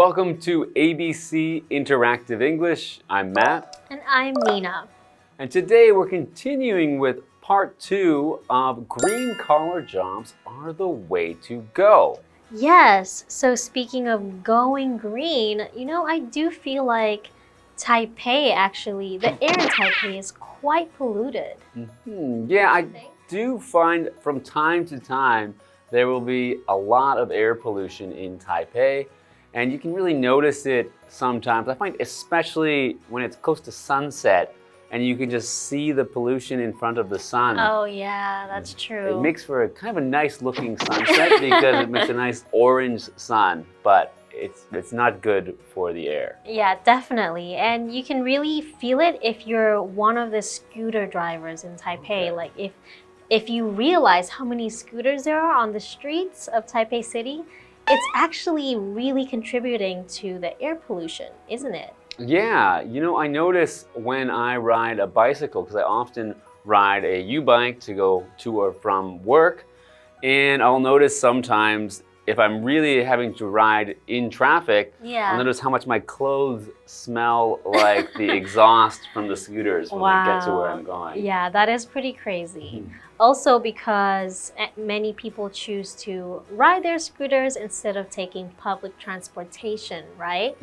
Welcome to ABC Interactive English. I'm Matt. And I'm Nina. And today we're continuing with part 2 of green collar jobs are the way to go. Yes, so speaking of going green, I do feel like Taipei actually, the air in Taipei is quite polluted. Yeah, I do find from time to time there will be a lot of air pollution in Taipei. And you can really notice it sometimes. I find especially when it's close to sunset and you can just see the pollution in front of the sun. Oh yeah, that's true. It makes for a kind of a nice looking sunset because it makes a nice orange sun, but it's not good for the air. Yeah, definitely. And you can really feel it if you're one of the scooter drivers in Taipei. Like if you realize how many scooters there are on the streets of Taipei City, it's actually really contributing to the air pollution, isn't it? Yeah, I notice when I ride a bicycle, because I often ride a U-bike to go to or from work, and I'll notice sometimes if I'm really having to ride in traffic, I'll notice how much my clothes smell like the exhaust from the scooters when I get to where I'm going. Yeah, that is pretty crazy. Also because many people choose to ride their scooters instead of taking public transportation, right?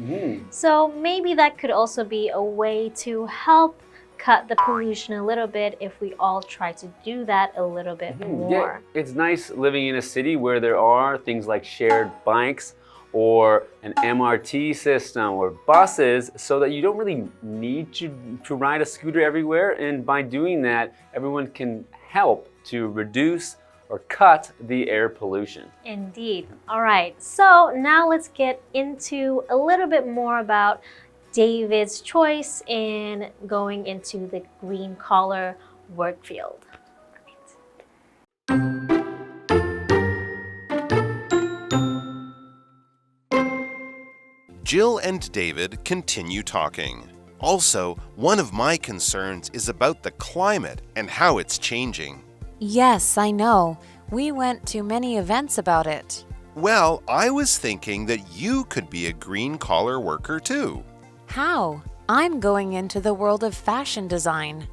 So maybe that could also be a way to help cut the pollution a little bit if we all try to do that a little bit more. Yeah, it's nice living in a city where there are things like shared bikes or an MRT system or buses so that you don't really need to ride a scooter everywhere. And by doing that, everyone can help to reduce or cut the air pollution. Indeed. All right, so now let's get into a little bit more about David's choice in going into the green collar work field. Jill and David continue talking. Also, one of my concerns is about the climate and how it's changing. Yes, I know. We went to many events about it. Well, I was thinking that you could be a green collar worker too. How? I'm going into the world of fashion design.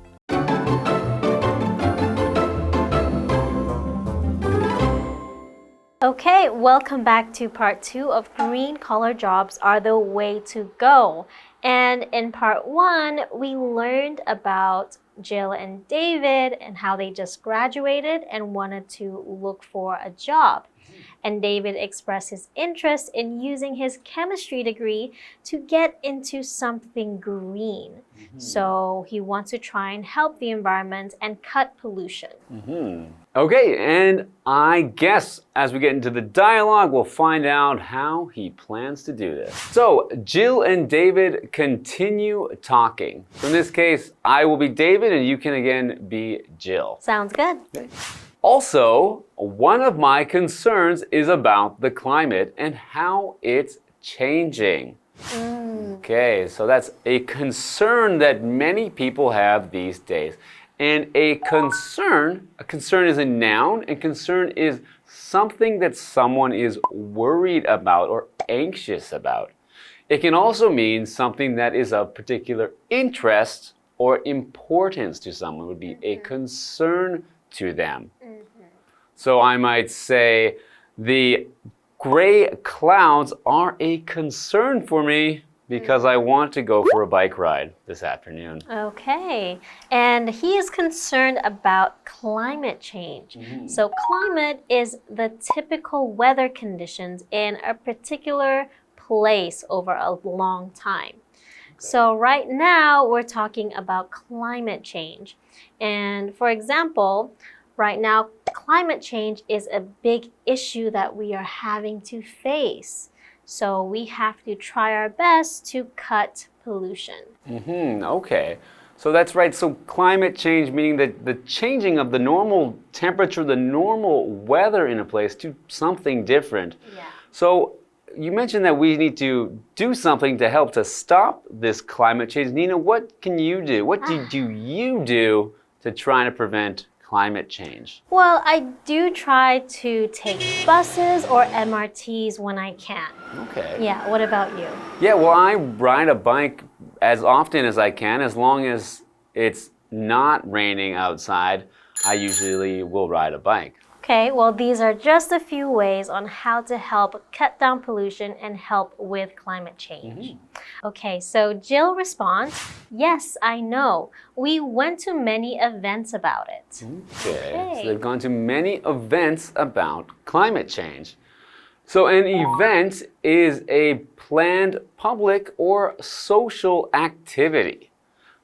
Okay, welcome back to part 2 of green collar jobs are the way to go. And in part 1, we learned about Jill and David and how they just graduated and wanted to look for a job. And David expressed his interest in using his chemistry degree to get into something green. So he wants to try and help the environment and cut pollution. Okay, and I guess as we get into the dialogue, we'll find out how he plans to do this. So Jill and David continue talking. So in this case, I will be David and you can again be Jill. Sounds good. Okay. Also, one of my concerns is about the climate and how it's changing. Okay, so that's a concern that many people have these days. And a concern is a noun, and concern is something that someone is worried about or anxious about. It can also mean something that is of particular interest or importance to someone, would be a concern to them. So I might say, the gray clouds are a concern for me because I want to go for a bike ride this afternoon. Okay, and he is concerned about climate change. So climate is the typical weather conditions in a particular place over a long time. So right now we're talking about climate change. And for example, right now, climate change is a big issue that we are having to face. So we have to try our best to cut pollution. Okay, so that's right. So climate change meaning that the changing of the normal temperature, the normal weather in a place to something different. So you mentioned that we need to do something to help to stop this climate change. Nina, what can you do? What do you do to try to prevent climate change? Well, I do try to take buses or MRTs when I can. Okay. Yeah, what about you? Yeah, well, I ride a bike as often as I can, as long as it's not raining outside. I usually will ride a bike. Okay, well, these are just a few ways on how to help cut down pollution and help with climate change. Okay, so Jill responds, yes, I know. We went to many events about it. Okay, so they've gone to many events about climate change. So an event is a planned public or social activity.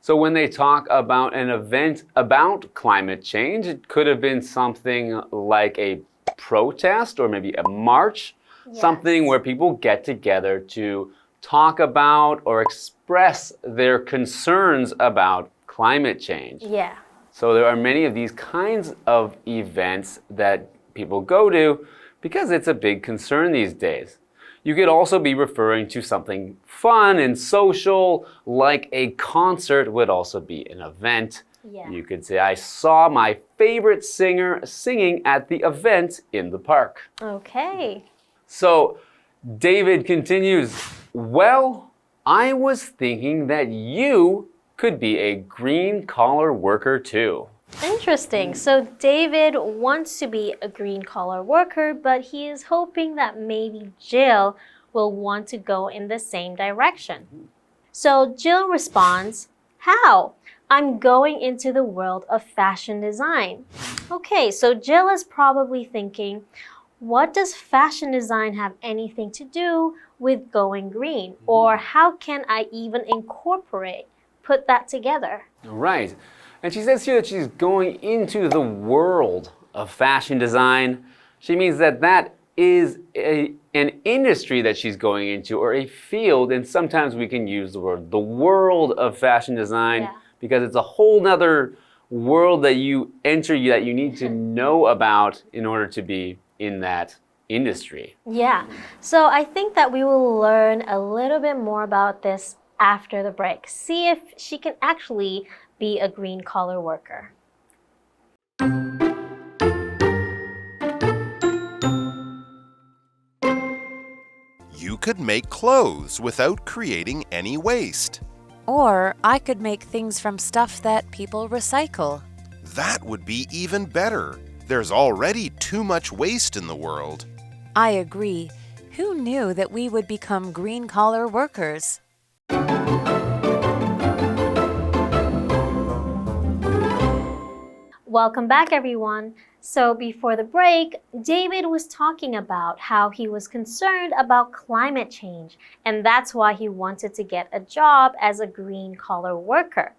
So when they talk about an event about climate change, it could have been something like a protest or maybe a march, something where people get together to talk about or express their concerns about climate change. Yeah. So there are many of these kinds of events that people go to because it's a big concern these days. You could also be referring to something fun and social, like a concert would also be an event. Yeah. You could say, I saw my favorite singer singing at the event in the park. Okay. So David continues, well, I was thinking that you could be a green-collar worker too. Interesting. So David wants to be a green-collar worker, but he is hoping that maybe Jill will want to go in the same direction. So Jill responds, how? I'm going into the world of fashion design. Okay, so Jill is probably thinking, what does fashion design have anything to do with going green? Or how can I even put that together? Right. And she says here that she's going into the world of fashion design. She means that that is an industry that she's going into or a field. And sometimes we can use the word the world of fashion design because it's a whole nother world that you enter that you need to know about in order to be in that industry. Yeah. So I think that we will learn a little bit more about this after the break. See if she can actually be a green-collar worker. You could make clothes without creating any waste. Or I could make things from stuff that people recycle. That would be even better. There's already too much waste in the world. I agree. Who knew that we would become green-collar workers? Welcome back, everyone. So before the break, David was talking about how he was concerned about climate change, and that's why he wanted to get a job as a green-collar worker.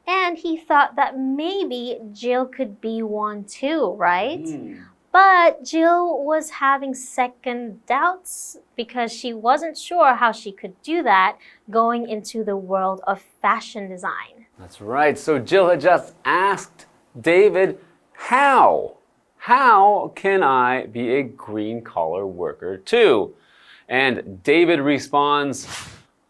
And he thought that maybe Jill could be one too, right? But Jill was having second doubts because she wasn't sure how she could do that going into the world of fashion design. That's right. So Jill had just asked David, how can I be a green-collar worker too? And David responds,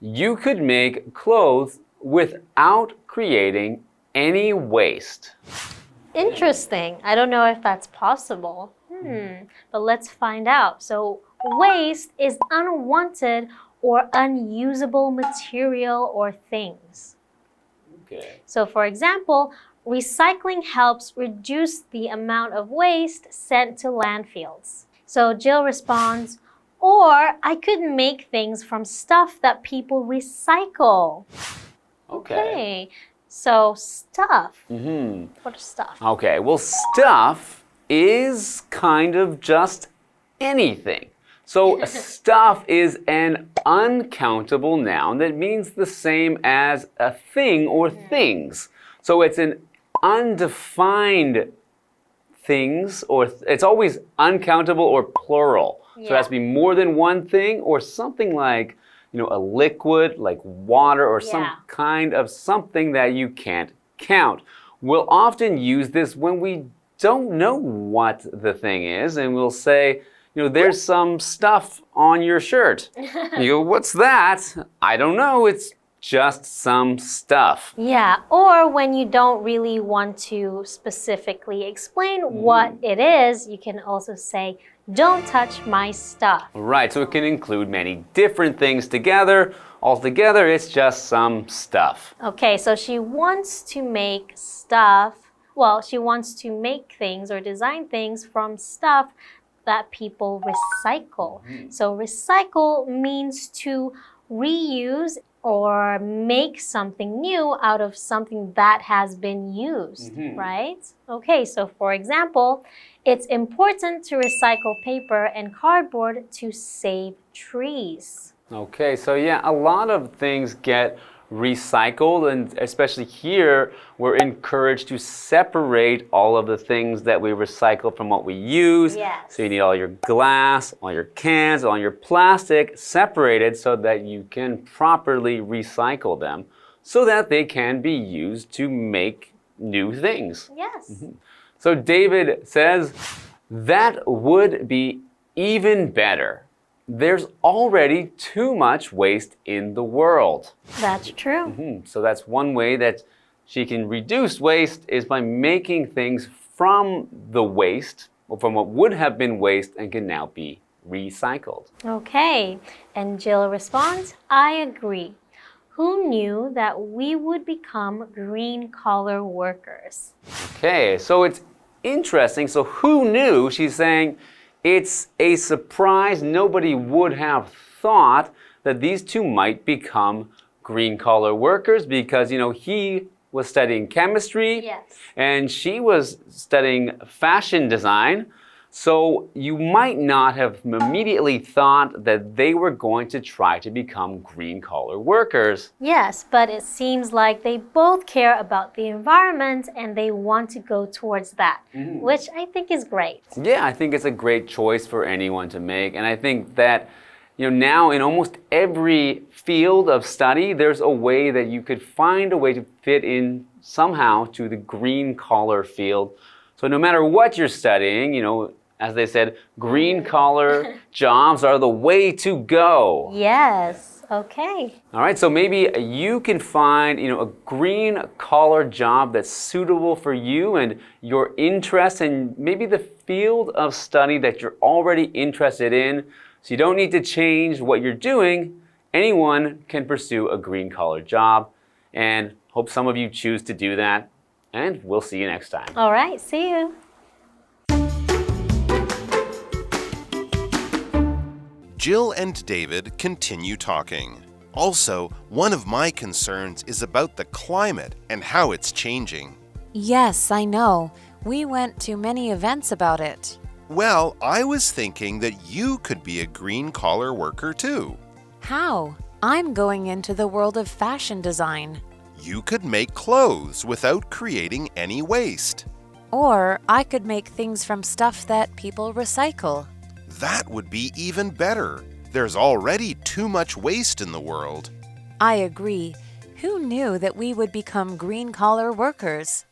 you could make clothes without creating any waste. Interesting. I don't know if that's possible. But let's find out. So waste is unwanted or unusable material or things. Okay. So for example, recycling helps reduce the amount of waste sent to landfills. So Jill responds, or I could make things from stuff that people recycle. Okay. So stuff. What is stuff? Okay, well, stuff is kind of just anything. So stuff is an uncountable noun that means the same as a thing or things. So it's an undefined things, or it's always uncountable or plural. So it has to be more than one thing or something like, a liquid like water or some kind of something that you can't count. We'll often use this when we don't know what the thing is, and we'll say, there's some stuff on your shirt. You go, what's that? I don't know, it's just some stuff. Yeah, or when you don't really want to specifically explain what it is, you can also say, don't touch my stuff. Right, so it can include many different things together. Altogether, it's just some stuff. Okay, so she wants to make stuff. Well, she wants to make things or design things from stuff that people recycle. So recycle means to reuse or make something new out of something that has been used, right? Okay, so for example, it's important to recycle paper and cardboard to save trees. Okay, so yeah, a lot of things get recycled, and especially here, we're encouraged to separate all of the things that we recycle from what we use. Yes. So you need all your glass, all your cans, all your plastic separated so that you can properly recycle them so that they can be used to make new things. Yes. So David says, that would be even better. There's already too much waste in the world. That's true. So that's one way that she can reduce waste is by making things from the waste, or from what would have been waste and can now be recycled. Okay, and Jill responds, I agree. Who knew that we would become green-collar workers? Okay, so it's interesting. So who knew? She's saying it's a surprise. Nobody would have thought that these two might become green-collar workers because, he was studying chemistry. Yes. And she was studying fashion design. So you might not have immediately thought that they were going to try to become green-collar workers. Yes, but it seems like they both care about the environment and they want to go towards that, which I think is great. Yeah, I think it's a great choice for anyone to make. And I think that, now in almost every field of study, there's a way that you could find a way to fit in somehow to the green-collar field. So no matter what you're studying, as they said, green-collar jobs are the way to go. Yes, okay. All right, so maybe you can find, a green-collar job that's suitable for you and your interests and maybe the field of study that you're already interested in. So you don't need to change what you're doing. Anyone can pursue a green-collar job, and hope some of you choose to do that. And we'll see you next time. All right, see you. Jill and David continue talking. Also, one of my concerns is about the climate and how it's changing. Yes, I know. We went to many events about it. Well, I was thinking that you could be a green-collar worker too. How? I'm going into the world of fashion design. You could make clothes without creating any waste. Or I could make things from stuff that people recycle. That would be even better. There's already too much waste in the world. I agree. Who knew that we would become green-collar workers?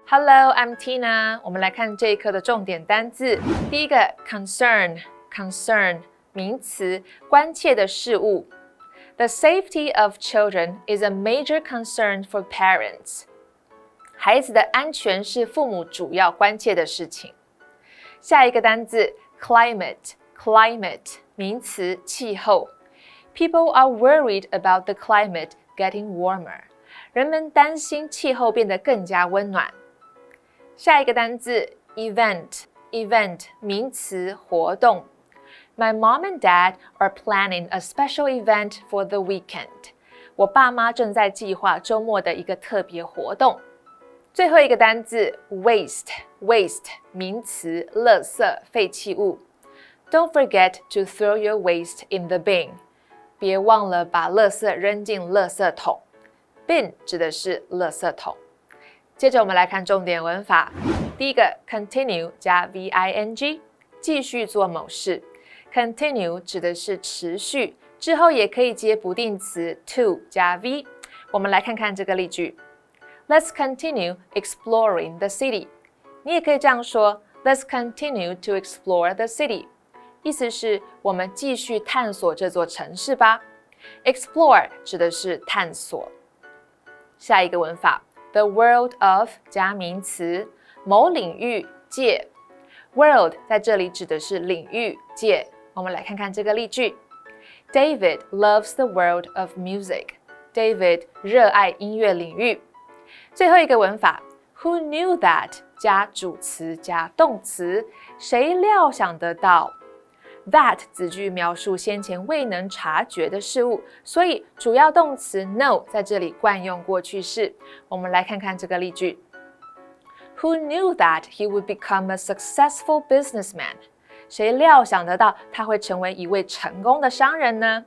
Hello, I'm Tina. 我们来看这一课的重点单字。第一个 concern 名词，关切的事物。The safety of children is a major concern for parents. 孩子的安全是父母主要关切的事情。下一个单字 climate 名词，气候。People are worried about the climate getting warmer. 人们担心气候变得更加温暖。下一个单字 event 名词，活动。My mom and dad are planning a special event for the weekend. 我爸妈正在计划周末的一个特别活动。最后一个单字 waste 名词，垃圾，废弃物。Don't forget to throw your waste in the bin. 别忘了把垃圾扔进垃圾桶。bin 指的是垃圾桶。接着我们来看重点文法。第一个 continue 加 VING 继续做某事。Continue 指的是持续，之后也可以接不定词 to 加 V。我们来看看这个例句。Let's continue exploring the city. 你也可以这样说 Let's continue to explore the city. 意思是我们继续探索这座城市吧。Explore 指的是探索。下一个文法 The world of 加名词，某领域界。World 在这里指的是领域界。我们来看看这个例句。David loves the world of music. David 热爱音乐领域。最后一个文法 Who knew that 加主词加动词，谁料想得到？That 子句描述先前未能察觉的事物，所以主要动词 know 在这里惯用过去式。我们来看看这个例句。Who knew that he would become a successful businessman? 谁料想得到他会成为一位成功的商人呢？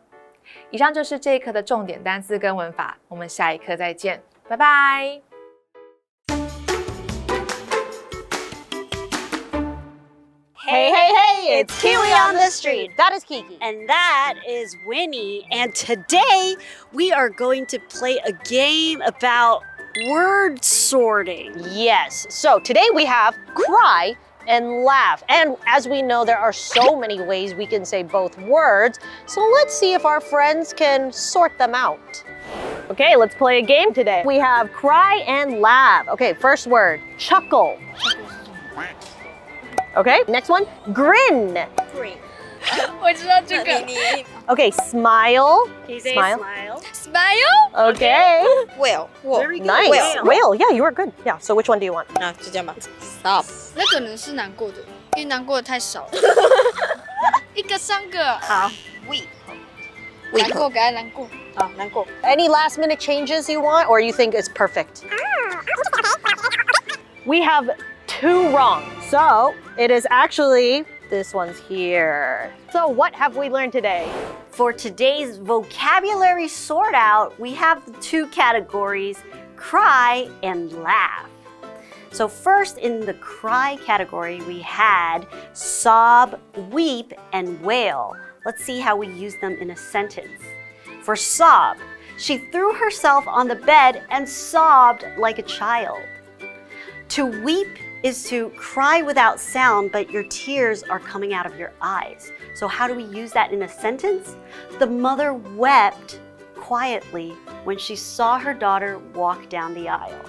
以上就是这一课的重点单词跟文法，我们下一课再见，拜拜。Hey, hey, hey, it's Kiwi on the street. That is Kiki. And that is Winnie. And today we are going to play a game about word sorting. Yes. So today we have cry and laugh. And as we know, there are so many ways we can say both words. So let's see if our friends can sort them out. Okay, let's play a game today. We have cry and laugh. Okay, first word, chuckle. Okay, next one, grin. Green. 我知道这个 Okay, smile. Can you say Smile. smile Okay. whale Very good. Nice. Whale. Whale. Yeah, you are good. Yeah, so which one do you want? 啊，就这样吧 stop 那可能是难过的，因为难过的太少了一个三个好 Weep. 难过给他难过好，难过。 Any last minute changes you want, or you think it's perfect? We have 2 wrong. So it is actually this one's here. So what have we learned today? For today's vocabulary sort out, we have the 2 categories, cry and laugh. So first in the cry category, we had sob, weep, and wail. Let's see how we use them in a sentence. For sob, she threw herself on the bed and sobbed like a child. To weep is to cry without sound, but your tears are coming out of your eyes. So how do we use that in a sentence? The mother wept quietly when she saw her daughter walk down the aisle.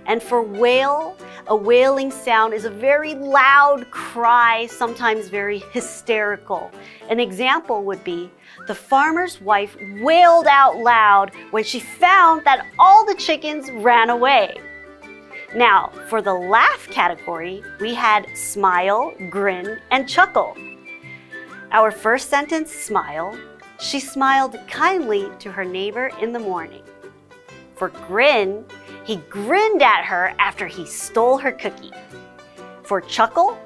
And for wail, a wailing sound is a very loud cry, sometimes very hysterical. An example would be, the farmer's wife wailed out loud when she found that all the chickens ran away. Now, for the laugh category, we had smile, grin, and chuckle. Our first sentence, smile. She smiled kindly to her neighbor in the morning. For grin, he grinned at her after he stole her cookie. For chuckle,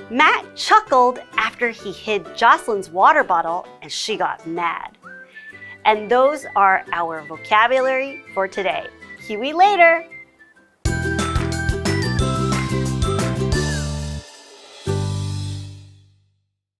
Matt chuckled after he hid Jocelyn's water bottle and she got mad. And those are our vocabulary for today. See you later!